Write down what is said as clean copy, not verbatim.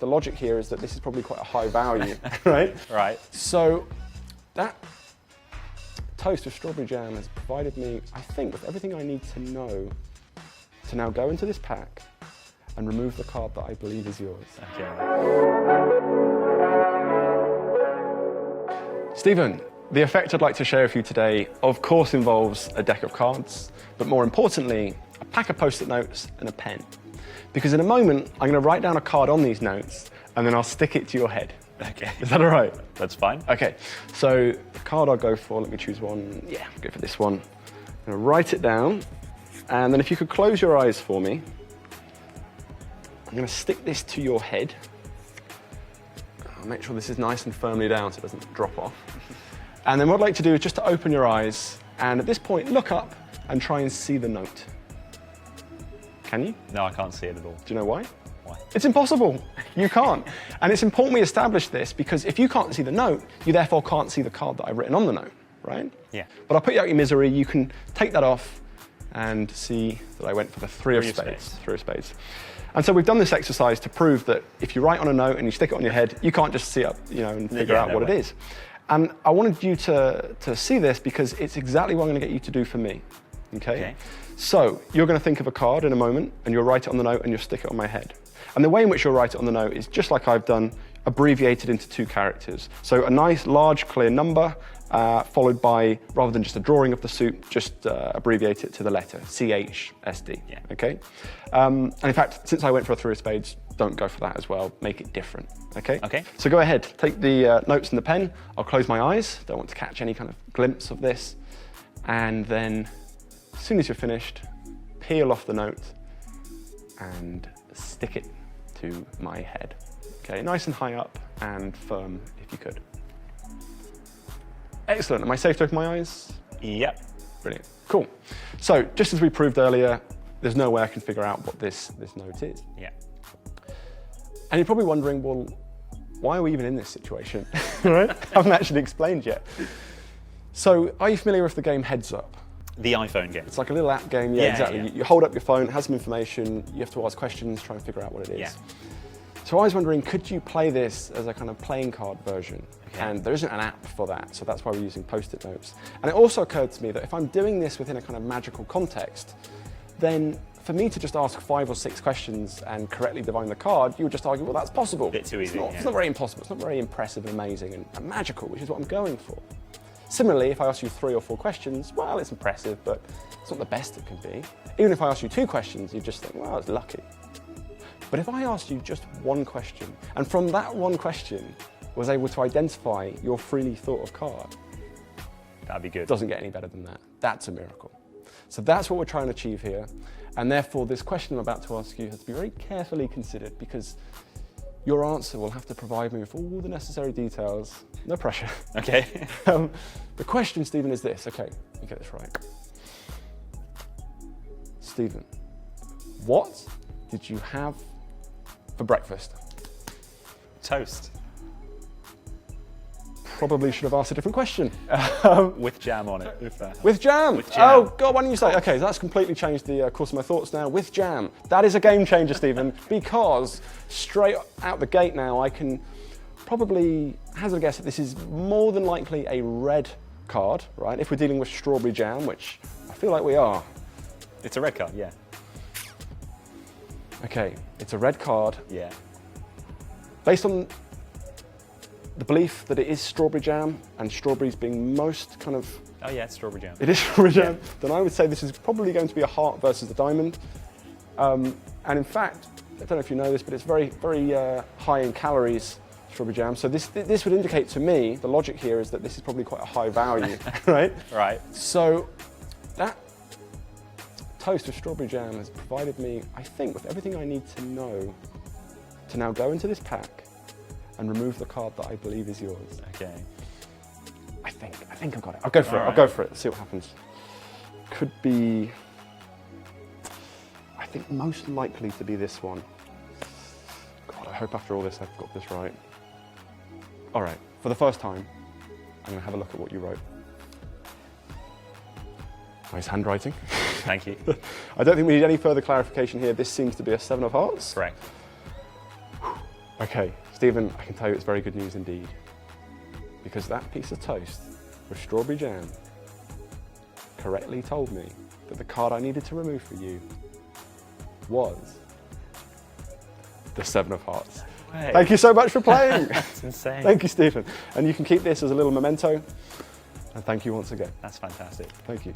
The logic here is that this is probably quite a high value, right? Right. So that toast with strawberry jam has provided me, I think, with everything I need to know to now go into this pack and remove the card that I believe is yours. Okay. Stephen, the effect I'd like to share with you today, of course, involves a deck of cards, but more importantly, a pack of Post-it notes and a pen. Because in a moment, I'm going to write down a card on these notes, and then I'll stick it to your head. Okay. Is that all right? That's fine. Okay, so the card I'll go for, let me choose one. Yeah, I'll go for this one. I'm going to write it down, and then if you could close your eyes for me, I'm going to stick this to your head. I'll make sure this is nice and firmly down so it doesn't drop off. And then what I'd like to do is just to open your eyes, and at this point, look up and try and see the note. Can you? No, I can't see it at all. Do you know why? Why? It's impossible. You can't. And it's important we establish this because if you can't see the note, you therefore can't see the card that I've written on the note, right? Yeah. But I'll put you out your misery. You can take that off and see that I went for the three of spades. Three of spades. And so we've done this exercise to prove that if you write on a note and you stick it on your head, you can't just see it, and figure out what it is. And I wanted you to see this because it's exactly what I'm going to get you to do for me. Okay? So you're going to think of a card in a moment and you'll write it on the note and you'll stick it on my head. And the way in which you'll write it on the note is just like I've done, abbreviated into 2 characters. So a nice, large, clear number, followed by, rather than just a drawing of the suit, just abbreviate it to the letter, CHSD, okay? And in fact, since I went for a 3 of spades, don't go for that as well, make it different, okay? Okay. So go ahead, take the notes and the pen, I'll close my eyes, don't want to catch any kind of glimpse of this, and then as soon as you're finished, peel off the note and stick it to my head. Okay, nice and high up and firm if you could. Excellent, am I safe to open my eyes? Yep. Brilliant, cool. So, just as we proved earlier, there's no way I can figure out what this note is. Yeah. And you're probably wondering, well, why are we even in this situation? Right? I haven't actually explained yet. So, are you familiar with the game Heads Up? The iPhone game. It's like a little app game, yeah, exactly. Yeah. You hold up your phone, it has some information, you have to ask questions, try and figure out what it is. Yeah. So I was wondering, could you play this as a kind of playing card version? Okay. And there isn't an app for that, so that's why we're using Post-it notes. And it also occurred to me that if I'm doing this within a kind of magical context, then for me to just ask 5 or 6 questions and correctly divine the card, you would just argue, well, that's possible. Bit too easy. It's not very impossible, it's not very impressive and amazing and magical, which is what I'm going for. Similarly, if I ask you 3 or 4 questions, well, it's impressive, but it's not the best it can be. Even if I ask you 2 questions, you just think, well, it's lucky. But if I asked you just 1 question, and from that 1 question was able to identify your freely thought of card, that'd be good. It doesn't get any better than that. That's a miracle. So that's what we're trying to achieve here. And therefore, this question I'm about to ask you has to be very carefully considered because your answer will have to provide me with all the necessary details. No pressure. Okay. The question, Stephen, is this. Okay, you get this right. Stephen, what did you have for breakfast? Toast. Probably should have asked a different question. With jam on it. With jam? With jam. Oh, God, why didn't you say? Okay, so that's completely changed the course of my thoughts now. With jam. That is a game changer, Stephen, because straight out the gate now, I can probably hazard a guess that this is more than likely a red card, right? If we're dealing with strawberry jam, which I feel like we are. It's a red card, yeah. Okay, it's a red card. Yeah. Based on the belief that it is strawberry jam and strawberries being most kind of... Oh yeah, it's strawberry jam. It is strawberry jam. Then I would say this is probably going to be a heart versus a diamond. And in fact, I don't know if you know this, but it's very, very high in calories, strawberry jam. So this would indicate to me, the logic here is that this is probably quite a high value, right? Right. So that toast with strawberry jam has provided me, I think, with everything I need to know to now go into this pack and remove the card that I believe is yours. Okay. I think I've got it. I'll go for it. Right. I'll go for it. See what happens. Could be, I think most likely to be this one. God, I hope after all this I've got this right. All right, for the first time, I'm gonna have a look at what you wrote. Nice handwriting. Thank you. I don't think we need any further clarification here. This seems to be a 7 of hearts. Correct. Okay, Stephen, I can tell you it's very good news indeed. Because that piece of toast with strawberry jam correctly told me that the card I needed to remove for you was the 7 of hearts. Hey. Thank you so much for playing. That's insane. Thank you, Stephen. And you can keep this as a little memento. And thank you once again. That's fantastic. Thank you.